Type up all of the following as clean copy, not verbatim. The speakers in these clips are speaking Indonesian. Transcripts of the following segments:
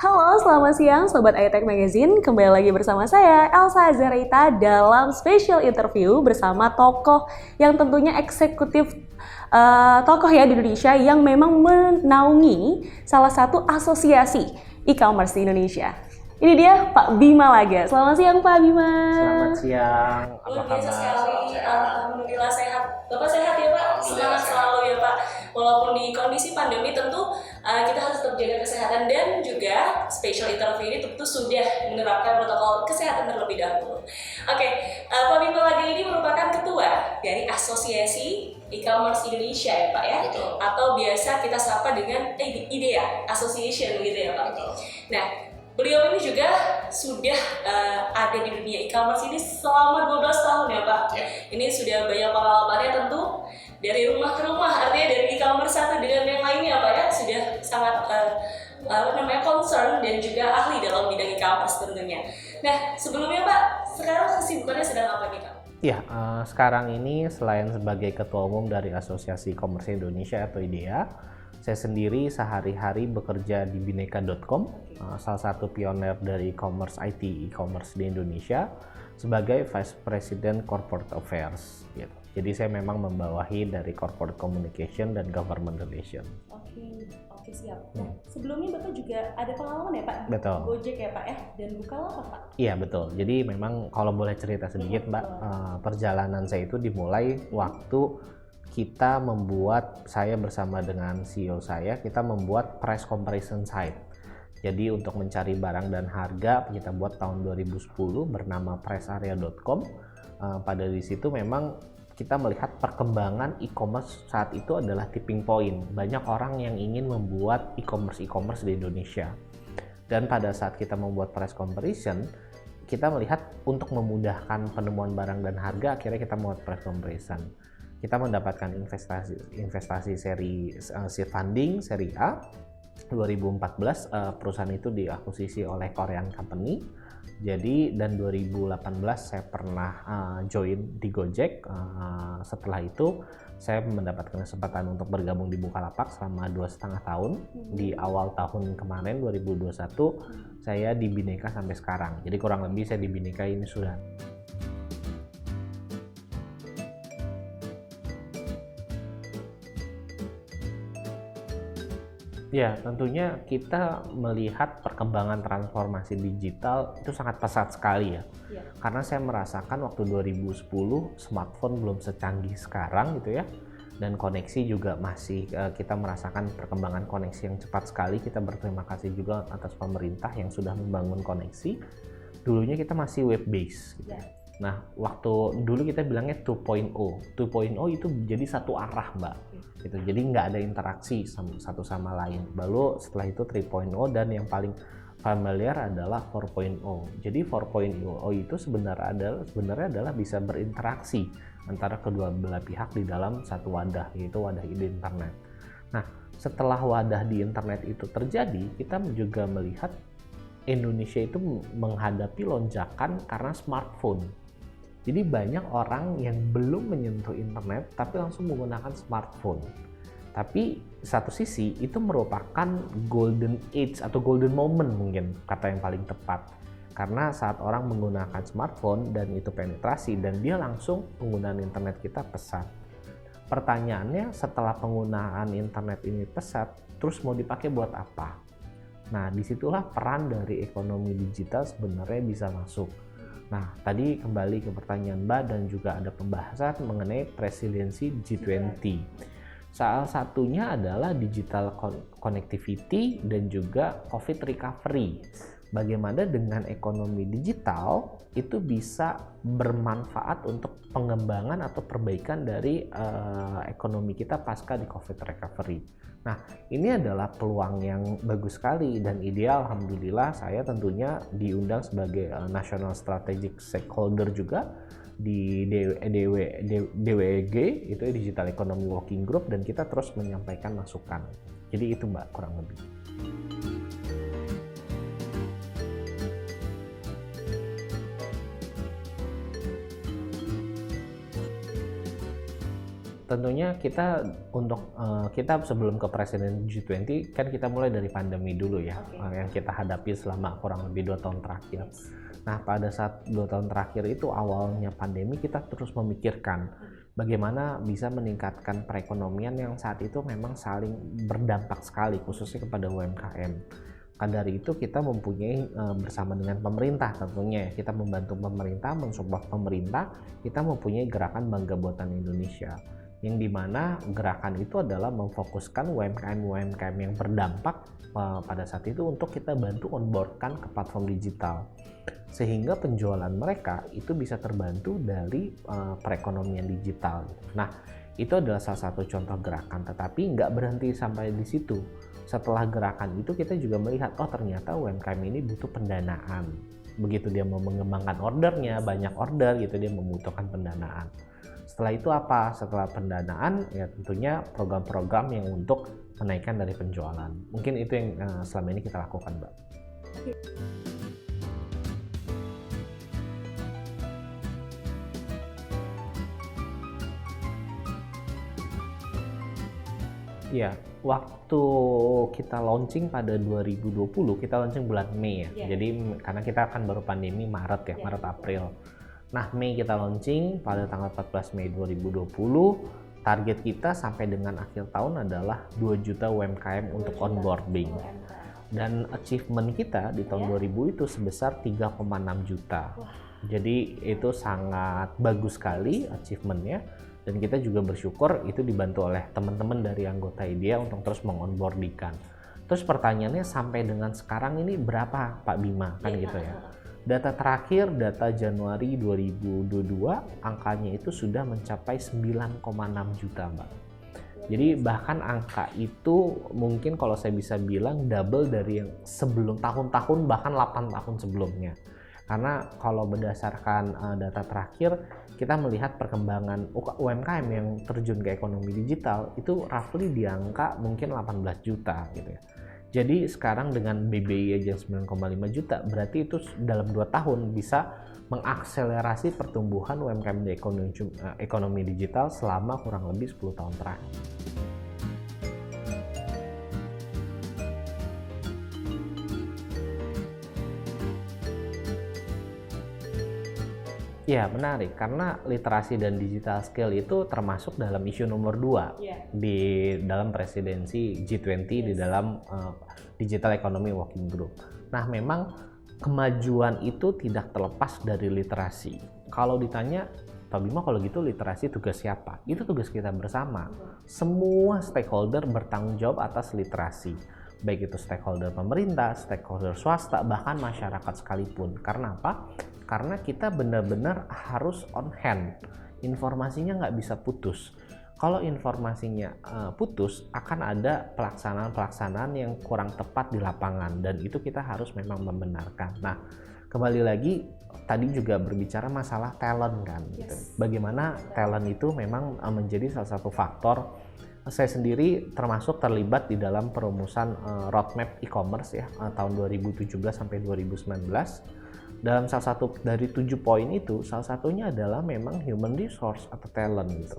Halo, selamat siang Sobat iTech Magazine. Kembali lagi bersama saya, Elsa Azarita, dalam special interview bersama tokoh yang tentunya eksekutif tokoh ya di Indonesia yang memang menaungi salah satu asosiasi e-commerce di Indonesia. Ini dia Pak Bima Laga. Selamat siang Pak Bima. Selamat siang, apa Luar biasa kabar? sekali, alhamdulillah sehat. Bapak sehat ya Pak? Semangat selalu ya Pak. Walaupun di kondisi pandemi tentu kita harus tetap jaga kesehatan, dan juga special interview ini tentu sudah menerapkan protokol kesehatan terlebih dahulu. Oke, Pak Bima Laga ini merupakan ketua dari Asosiasi E-commerce Indonesia ya Pak ya? Betul. Atau biasa kita sapa dengan IDEA Association gitu ya Pak? Betul. Nah, beliau ini juga sudah ada di dunia e-commerce ini selama 12 tahun ya Pak. Ya. Ini sudah banyak pengalamannya tentu dari rumah ke rumah, artinya dari e-commerce satu dengan yang lainnya Pak ya, sudah sangat concern dan juga ahli dalam bidang e-commerce tentunya. Nah, sebelumnya Pak, sekarang kesibukannya sedang apa nih Pak? Ya, sekarang ini selain sebagai Ketua Umum dari Asosiasi E-commerce Indonesia atau IDEA, saya sendiri sehari-hari bekerja di bineka.com, salah satu pionir dari e-commerce e-commerce di Indonesia, sebagai Vice President Corporate Affairs. Gitu. Jadi saya memang membawahi dari Corporate Communication dan Government Relation. Oke siap. Nah, sebelumnya Bapak juga ada pengalaman ya Pak? Betul. Gojek ya Pak ya, dan Bukalapak Pak? Iya betul. Jadi memang kalau boleh cerita sedikit Mbak, perjalanan saya itu dimulai waktu saya bersama dengan CEO saya, kita membuat price comparison site. Jadi untuk mencari barang dan harga kita buat tahun 2010 bernama pricearea.com. Pada di situ memang kita melihat perkembangan e-commerce saat itu adalah tipping point. Banyak orang yang ingin membuat e-commerce di Indonesia. Dan pada saat kita membuat price comparison, kita melihat untuk memudahkan penemuan barang dan harga, akhirnya kita membuat price comparison. Kita mendapatkan investasi seri seed funding seri A 2014, perusahaan itu diakuisisi oleh Korean company. Jadi dan 2018 saya pernah join di Gojek. Setelah itu saya mendapatkan kesempatan untuk bergabung di Bukalapak selama 2,5 tahun. Di awal tahun kemarin 2021 saya di Bineka sampai sekarang. Jadi kurang lebih saya di Bineka ini sudah. Ya, tentunya kita melihat perkembangan transformasi digital itu sangat pesat sekali ya. Karena saya merasakan waktu 2010 smartphone belum secanggih sekarang gitu ya. Dan koneksi juga masih, kita merasakan perkembangan koneksi yang cepat sekali. Kita berterima kasih juga atas pemerintah yang sudah membangun koneksi. Dulunya kita masih web base gitu. Nah, waktu dulu kita bilangnya 2.0. 2.0 itu jadi satu arah, Mbak. Gitu. Jadi nggak ada interaksi satu sama lain. Lalu setelah itu 3.0 dan yang paling familiar adalah 4.0. Jadi 4.0 itu sebenarnya adalah bisa berinteraksi antara kedua belah pihak di dalam satu wadah, yaitu wadah di internet. Nah, setelah wadah di internet itu terjadi, kita juga melihat Indonesia itu menghadapi lonjakan karena smartphone. Jadi banyak orang yang belum menyentuh internet tapi langsung menggunakan smartphone. Tapi satu sisi itu merupakan golden age atau golden moment mungkin kata yang paling tepat. Karena saat orang menggunakan smartphone dan itu penetrasi dan dia langsung penggunaan internet kita pesat. Pertanyaannya, setelah penggunaan internet ini pesat, terus mau dipakai buat apa? Nah, disitulah peran dari ekonomi digital sebenarnya bisa masuk. Nah, tadi kembali ke pertanyaan Mbak dan juga ada pembahasan mengenai resiliensi G20. Salah satunya adalah digital connectivity dan juga COVID recovery. bagaimana dengan ekonomi digital itu bisa bermanfaat untuk pengembangan atau perbaikan dari ekonomi kita pasca di COVID recovery. Nah, ini adalah peluang yang bagus sekali dan ideal. Alhamdulillah saya tentunya diundang sebagai National Strategic Stakeholder juga di DWEG, itu Digital Economy Working Group, dan kita terus menyampaikan masukan. Jadi itu Mbak, kurang lebih. Tentunya kita kita sebelum ke Presiden G20 kan kita mulai dari pandemi dulu ya, yang kita hadapi selama kurang lebih 2 tahun terakhir. Nah, pada saat 2 tahun terakhir itu awalnya pandemi, kita terus memikirkan bagaimana bisa meningkatkan perekonomian yang saat itu memang saling berdampak sekali, khususnya kepada UMKM. Dari itu kita mempunyai bersama dengan pemerintah tentunya ya, kita membantu pemerintah, mensupport pemerintah, kita mempunyai gerakan Bangga Buatan Indonesia, yang dimana gerakan itu adalah memfokuskan UMKM yang berdampak pada saat itu untuk kita bantu onboardkan ke platform digital, sehingga penjualan mereka itu bisa terbantu dari perekonomian digital. Nah, itu adalah salah satu contoh gerakan, tetapi nggak berhenti sampai di situ. Setelah gerakan itu kita juga melihat, oh ternyata UMKM ini butuh pendanaan. Begitu dia mau mengembangkan ordernya, banyak order gitu, dia membutuhkan pendanaan. Setelah itu apa? Setelah pendanaan ya tentunya program-program yang untuk menaikkan dari penjualan. Mungkin itu yang selama ini kita lakukan, Mbak. Ya, waktu kita launching pada 2020, kita launching bulan Mei ya. Jadi karena kita akan baru pandemi Maret ya, Maret April. Nah, Mei kita launching pada tanggal 14 Mei 2020. Target kita sampai dengan akhir tahun adalah 2 juta UMKM untuk onboarding. Dan achievement kita di tahun 2000 itu sebesar 3,6 juta. Jadi itu sangat bagus sekali achievementnya. Dan kita juga bersyukur itu dibantu oleh teman-teman dari anggota IDEA untuk terus mengonboardingkan. Terus pertanyaannya sampai dengan sekarang ini berapa Pak Bima kan gitu ya. Data terakhir, data Januari 2022, angkanya itu sudah mencapai 9,6 juta, Mbak. Jadi bahkan angka itu mungkin kalau saya bisa bilang double dari yang sebelum tahun-tahun, bahkan 8 tahun sebelumnya. Karena kalau berdasarkan data terakhir, kita melihat perkembangan UMKM yang terjun ke ekonomi digital itu roughly di angka mungkin 18 juta gitu ya. Jadi sekarang dengan BBI aja 9,5 juta, berarti itu dalam 2 tahun bisa mengakselerasi pertumbuhan UMKM di ekonomi digital selama kurang lebih 10 tahun terakhir. Ya, menarik karena literasi dan digital skill itu termasuk dalam isu nomor 2 di dalam presidensi G20 di dalam Digital Economy Working Group. Nah, memang kemajuan itu tidak terlepas dari literasi. Kalau ditanya, Pak Bima kalau gitu literasi tugas siapa? Itu tugas kita bersama. Semua stakeholder bertanggung jawab atas literasi. Baik itu stakeholder pemerintah, stakeholder swasta, bahkan masyarakat sekalipun. Karena apa? Karena kita benar-benar harus on hand, informasinya nggak bisa putus. Kalau informasinya putus, akan ada pelaksanaan-pelaksanaan yang kurang tepat di lapangan, dan itu kita harus memang membenarkan. Nah, kembali lagi tadi juga berbicara masalah talent kan, gitu. Bagaimana talent itu memang menjadi salah satu faktor. Saya sendiri termasuk terlibat di dalam perumusan roadmap e-commerce ya tahun 2017 sampai 2019. Dalam salah satu dari 7 poin itu, salah satunya adalah memang human resource atau talent gitu.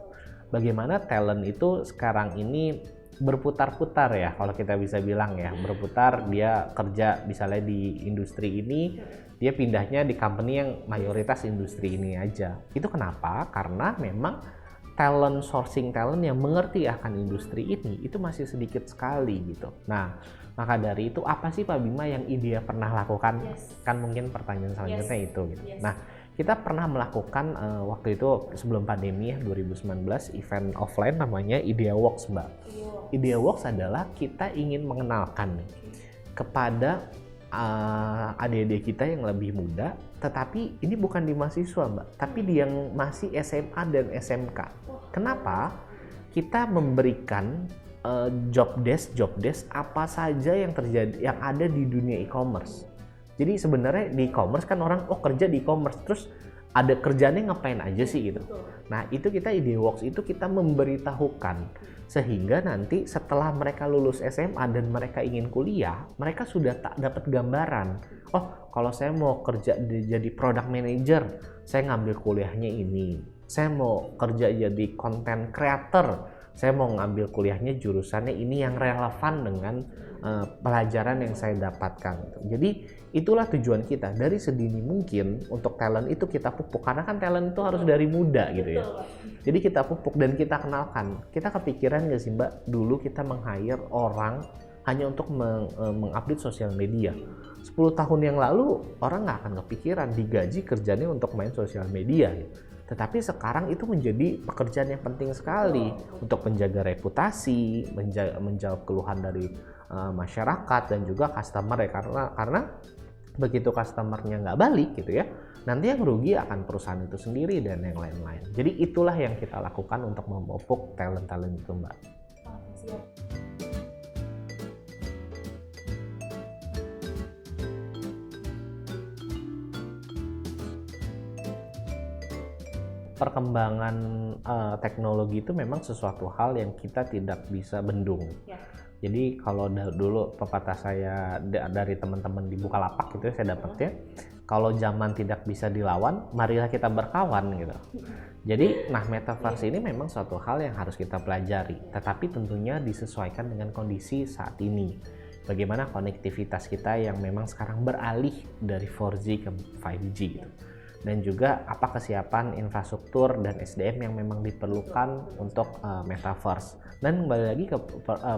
Bagaimana talent itu sekarang ini berputar-putar ya, kalau kita bisa bilang ya, berputar, dia kerja misalnya di industri ini, dia pindahnya di company yang mayoritas industri ini aja. Itu kenapa? Karena memang sourcing talent yang mengerti akan industri ini itu masih sedikit sekali gitu. Nah, maka dari itu apa sih Pak Bima yang IDEA pernah lakukan? Kan mungkin pertanyaan selanjutnya itu gitu. Nah, kita pernah melakukan waktu itu sebelum pandemi ya 2019 event offline namanya IDEA Works, Mbak. IDEA Works adalah kita ingin mengenalkan kepada adik-adik kita yang lebih muda, tetapi ini bukan di mahasiswa Mbak, tapi di yang masih SMA dan SMK. Kenapa? Kita memberikan job desk apa saja yang terjadi, yang ada di dunia e-commerce. Jadi sebenarnya di e-commerce kan orang kerja di e-commerce, terus ada kerjaannya ngapain aja sih gitu. Nah itu kita Ideworks itu kita memberitahukan sehingga nanti setelah mereka lulus SMA dan mereka ingin kuliah, mereka sudah tak dapat gambaran. Oh kalau saya mau kerja jadi product manager, saya ngambil kuliahnya ini. Saya mau kerja jadi content creator, saya mau ngambil kuliahnya jurusannya ini yang relevan dengan pelajaran yang saya dapatkan. Jadi itulah tujuan kita, dari sedini mungkin untuk talent itu kita pupuk, karena kan talent itu harus dari muda gitu ya. Jadi kita pupuk dan kita kenalkan. Kita kepikiran nggak sih Mbak, dulu kita meng-hire orang hanya untuk mengupdate sosial media. 10 tahun yang lalu orang nggak akan kepikiran digaji kerjanya untuk main sosial media gitu. Tetapi sekarang itu menjadi pekerjaan yang penting sekali untuk menjaga reputasi, menjawab keluhan dari masyarakat dan juga customer ya, karena begitu customernya nggak balik gitu ya, nanti yang rugi akan perusahaan itu sendiri dan yang lain-lain. Jadi itulah yang kita lakukan untuk memupuk talent-talent itu Mbak. Perkembangan teknologi itu memang sesuatu hal yang kita tidak bisa bendung. Ya. Jadi kalau dulu pepatah saya dari teman-teman di Bukalapak gitu ya, saya dapatnya, kalau zaman tidak bisa dilawan, marilah kita berkawan gitu. Jadi metaverse ini memang suatu hal yang harus kita pelajari, tetapi tentunya disesuaikan dengan kondisi saat ini. Bagaimana konektivitas kita yang memang sekarang beralih dari 4G ke 5G gitu. Dan juga apa kesiapan infrastruktur dan SDM yang memang diperlukan untuk metaverse. Dan kembali lagi ke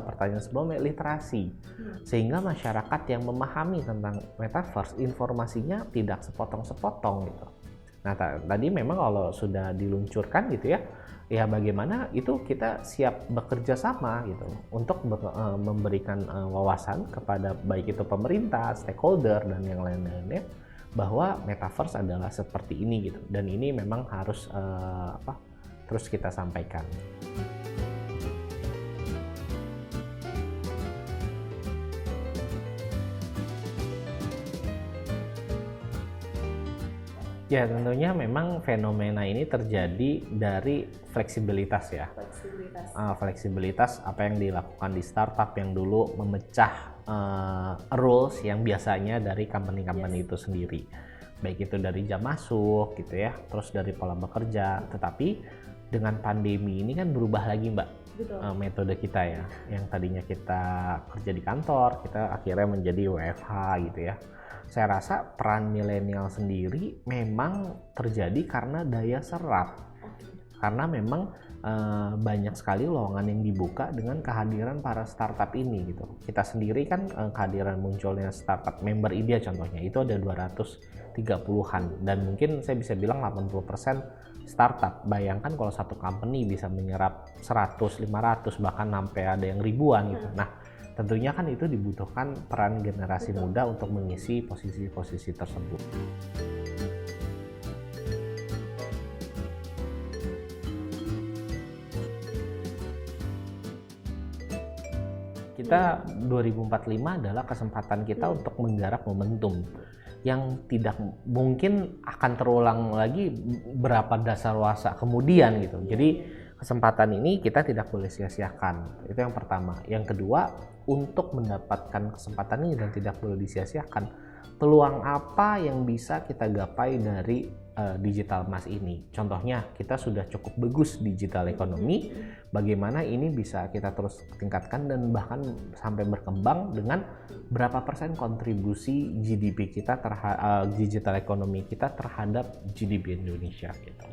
pertanyaan sebelumnya, literasi. Sehingga masyarakat yang memahami tentang metaverse, informasinya tidak sepotong-sepotong gitu. Nah tadi memang kalau sudah diluncurkan gitu ya bagaimana itu kita siap bekerja sama gitu untuk memberikan wawasan kepada baik itu pemerintah, stakeholder dan yang lain-lainnya, bahwa metaverse adalah seperti ini gitu, dan ini memang harus terus kita sampaikan. Ya tentunya memang fenomena ini terjadi dari fleksibilitas ya. Fleksibilitas apa yang dilakukan di startup yang dulu memecah rules yang biasanya dari company-company itu sendiri. Baik itu dari jam masuk gitu ya, terus dari pola bekerja. Tetapi dengan pandemi ini kan berubah lagi Mbak. Metode kita ya. Yang tadinya kita kerja di kantor, kita akhirnya menjadi WFH gitu ya. Saya rasa peran milenial sendiri memang terjadi karena daya serap. Karena memang banyak sekali lowongan yang dibuka dengan kehadiran para startup ini gitu. Kita sendiri kan kehadiran munculnya startup member Idea contohnya itu ada 230-an, dan mungkin saya bisa bilang 80% startup. Bayangkan kalau satu company bisa menyerap 100, 500 bahkan sampai ada yang ribuan gitu. Nah, tentunya kan itu dibutuhkan peran generasi muda untuk mengisi posisi-posisi tersebut. Kita 2045 adalah kesempatan kita untuk menggarap momentum yang tidak mungkin akan terulang lagi berapa dasawarsa kemudian gitu. Jadi kesempatan ini kita tidak boleh sia-siakan. Itu yang pertama. Yang kedua, untuk mendapatkan kesempatan ini dan tidak boleh disia-siakan, peluang apa yang bisa kita gapai dari digital emas ini. Contohnya, kita sudah cukup bagus digital ekonomi, bagaimana ini bisa kita terus tingkatkan dan bahkan sampai berkembang dengan berapa persen kontribusi GDP kita terhadap digital ekonomi kita terhadap GDP Indonesia gitu.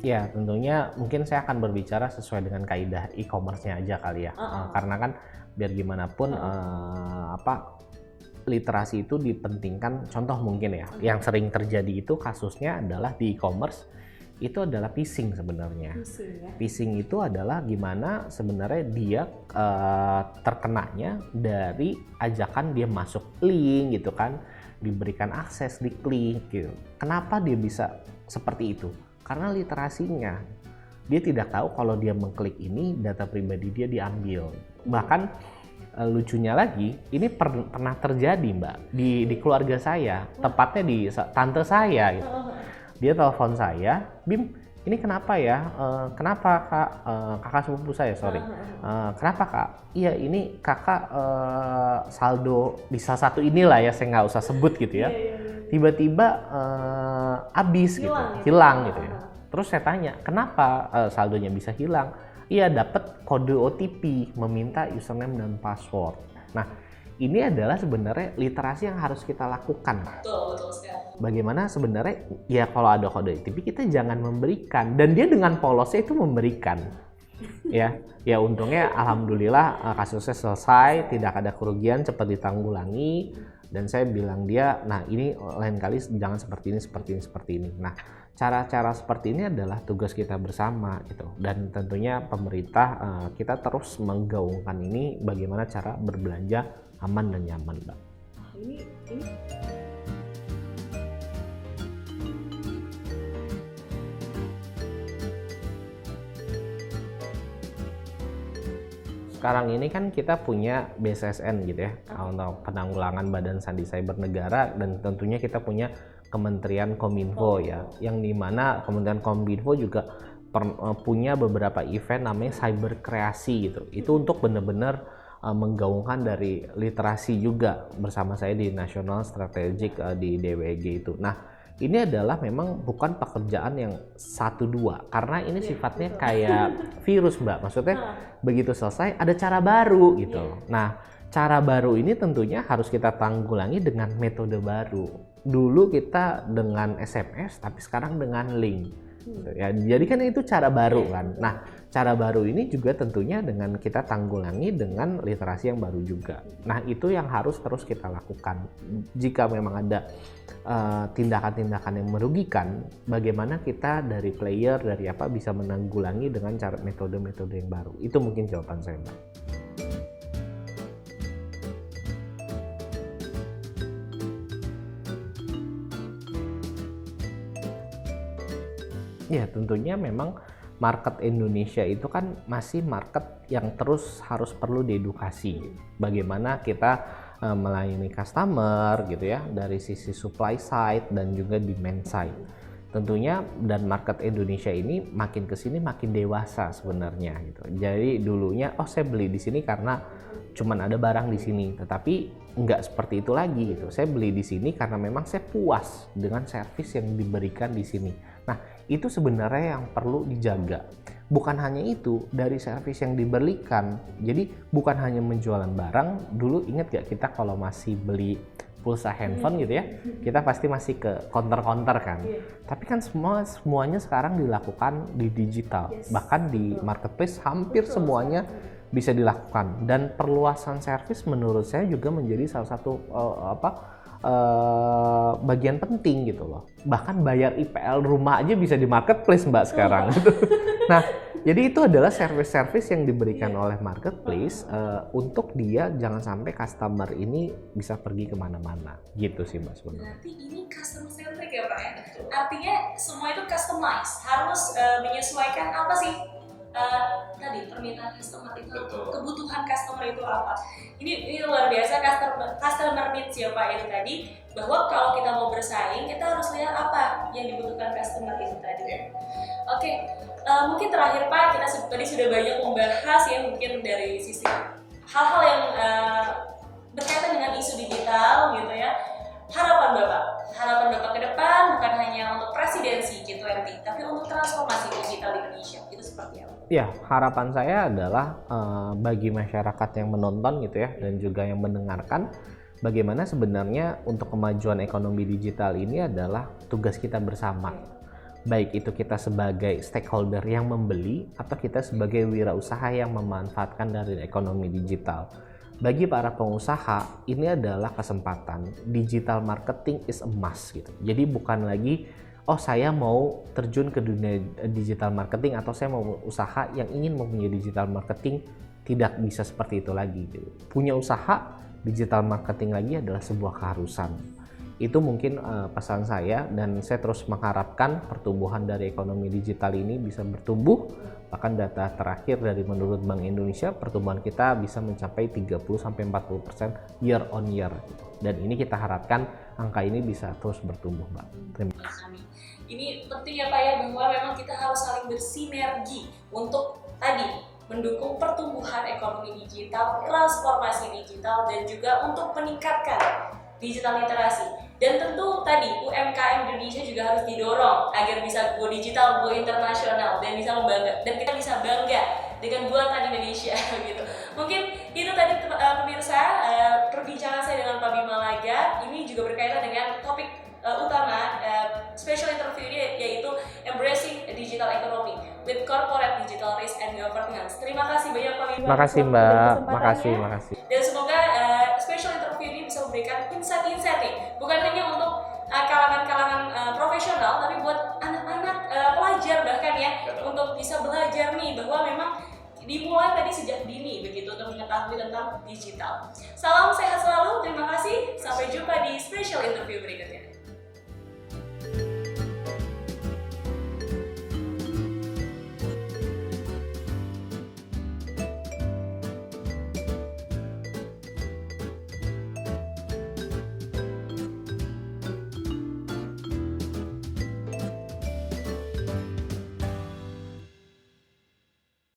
Ya, tentunya mungkin saya akan berbicara sesuai dengan kaidah e-commerce-nya aja kali ya. Karena kan biar gimana pun literasi itu dipentingkan. Contoh mungkin ya, yang sering terjadi itu kasusnya adalah di e-commerce itu adalah phishing sebenarnya. Phishing ya. Phishing itu adalah gimana sebenarnya dia terkenanya dari ajakan dia masuk link gitu kan, diberikan akses di klik gitu. Kenapa dia bisa seperti itu? Karena literasinya. Dia tidak tahu kalau dia mengklik ini data pribadi dia diambil. Bahkan lucunya lagi, ini pernah terjadi Mbak di keluarga saya, tepatnya di tante saya gitu. Dia telepon saya, Bim, ini kenapa ya? Kenapa Kak? Kakak sepupu saya, sorry. Kenapa Kak? Iya, ini Kakak saldo di salah satu inilah ya, saya nggak usah sebut gitu ya. Tiba-tiba habis gitu, hilang gitu ya. Terus saya tanya, kenapa saldonya bisa hilang? Iya, dapat kode OTP, meminta username dan password. Nah, ini adalah sebenarnya literasi yang harus kita lakukan. Betul sekali. Bagaimana sebenarnya ya kalau ada kode OTP kita jangan memberikan, dan dia dengan polosnya itu memberikan. Ya untungnya alhamdulillah kasusnya selesai, tidak ada kerugian, cepat ditanggulangi, dan saya bilang dia, nah ini lain kali jangan seperti ini. Nah, cara-cara seperti ini adalah tugas kita bersama gitu, dan tentunya pemerintah kita terus menggaungkan ini bagaimana cara berbelanja aman dan nyaman, Mbak. Ini sekarang ini kan kita punya BSSN gitu ya, untuk penanggulangan Badan Sandi Cyber Negara, dan tentunya kita punya Kementerian Kominfo ya, yang dimana Kementerian Kominfo juga punya beberapa event namanya Cyber Kreasi gitu. Itu untuk benar-benar menggaungkan dari literasi juga bersama saya di National Strategic di DWG itu. Nah, ini adalah memang bukan pekerjaan yang 1-2, karena ini sifatnya kayak virus Mbak, maksudnya begitu selesai ada cara baru gitu. Nah, cara baru ini tentunya harus kita tanggulangi dengan metode baru. Dulu kita dengan SMS, tapi sekarang dengan link. Ya, jadi kan itu cara baru kan. Nah, cara baru ini juga tentunya dengan kita tanggulangi dengan literasi yang baru juga. Nah, itu yang harus terus kita lakukan. Jika memang ada tindakan-tindakan yang merugikan, bagaimana kita dari player, dari apa bisa menanggulangi dengan cara metode-metode yang baru. Itu mungkin jawaban saya, Mbak. Ya, tentunya memang market Indonesia itu kan masih market yang terus harus perlu diedukasi. Bagaimana kita melayani customer gitu ya, dari sisi supply side dan juga demand side. Tentunya dan market Indonesia ini makin kesini makin dewasa sebenarnya gitu. Jadi dulunya saya beli di sini karena cuman ada barang di sini, tetapi nggak seperti itu lagi gitu. Saya beli di sini karena memang saya puas dengan servis yang diberikan di sini. Nah, itu sebenarnya yang perlu dijaga. Bukan hanya itu, dari servis yang diberikan. Jadi bukan hanya menjualan barang. Dulu ingat gak kita kalau masih beli pulsa handphone gitu ya, kita pasti masih ke counter-counter kan. Tapi kan semuanya sekarang dilakukan di digital. Bahkan di marketplace hampir semuanya bisa dilakukan. Dan perluasan servis menurut saya juga menjadi salah satu bagian penting gitu loh. Bahkan bayar IPL rumah aja bisa di marketplace Mbak sekarang. Nah, jadi itu adalah service-service yang diberikan oleh marketplace untuk dia jangan sampai customer ini bisa pergi kemana-mana. Gitu sih Mbak sebenarnya. Berarti ini customer centric ya Pak ya? Artinya semua itu customize, harus menyesuaikan apa sih tadi permintaan customer itu, kebutuhan customer itu apa? Ini luar biasa customer needs ya Pak itu tadi, bahwa kalau kita mau bersaing kita harus lihat apa yang dibutuhkan customer itu tadi. Oke, mungkin terakhir Pak, kita tadi sudah banyak membahas ya, mungkin dari sisi hal-hal yang berkaitan dengan isu digital gitu ya. Harapan Bapak ke depan bukan hanya untuk presidensi G20, tapi untuk transformasi digital di Indonesia, itu seperti apa? Ya, harapan saya adalah bagi masyarakat yang menonton gitu ya, dan juga yang mendengarkan, bagaimana sebenarnya untuk kemajuan ekonomi digital ini adalah tugas kita bersama. Baik itu kita sebagai stakeholder yang membeli, atau kita sebagai wirausaha yang memanfaatkan dari ekonomi digital. Bagi para pengusaha, ini adalah kesempatan. Digital marketing is a must gitu. Jadi bukan lagi oh saya mau terjun ke dunia digital marketing atau saya mau usaha yang ingin mempunyai digital marketing, tidak bisa seperti itu lagi. Punya usaha digital marketing lagi adalah sebuah keharusan. Itu mungkin pesan saya, dan saya terus mengharapkan pertumbuhan dari ekonomi digital ini bisa bertumbuh. Bahkan data terakhir dari menurut Bank Indonesia, pertumbuhan kita bisa mencapai 30-40% year on year. Dan ini kita harapkan angka ini bisa terus bertumbuh, Mbak. Terima kasih. Ini penting ya Pak ya, bahwa memang kita harus saling bersinergi untuk tadi mendukung pertumbuhan ekonomi digital, transformasi digital, dan juga untuk meningkatkan digital literasi. Dan tentu tadi UMKM Indonesia juga harus didorong agar bisa go digital, go internasional, dan bisa membangga, dan kita bisa bangga dengan buatan Indonesia gitu. Mungkin itu tadi pemirsa perbincangan saya dengan Pak Bima Laga. Ini juga berkaitan dengan topik utama special interview ini, yaitu Embracing Digital Economy with Corporate Digital Risk and Governance. Terima kasih banyak Pak Bima. Terima kasih Mbak. Makasih. Dan semoga special interview ini bisa memberikan insight-insight nih, bukan hanya untuk kalangan profesional, tapi buat anak-anak pelajar bahkan ya, untuk bisa belajar nih bahwa memang dimulai tadi sejak dini begitu untuk mengetahui tentang digital. Salam sehat selalu, terima kasih, sampai jumpa di special interview berikutnya.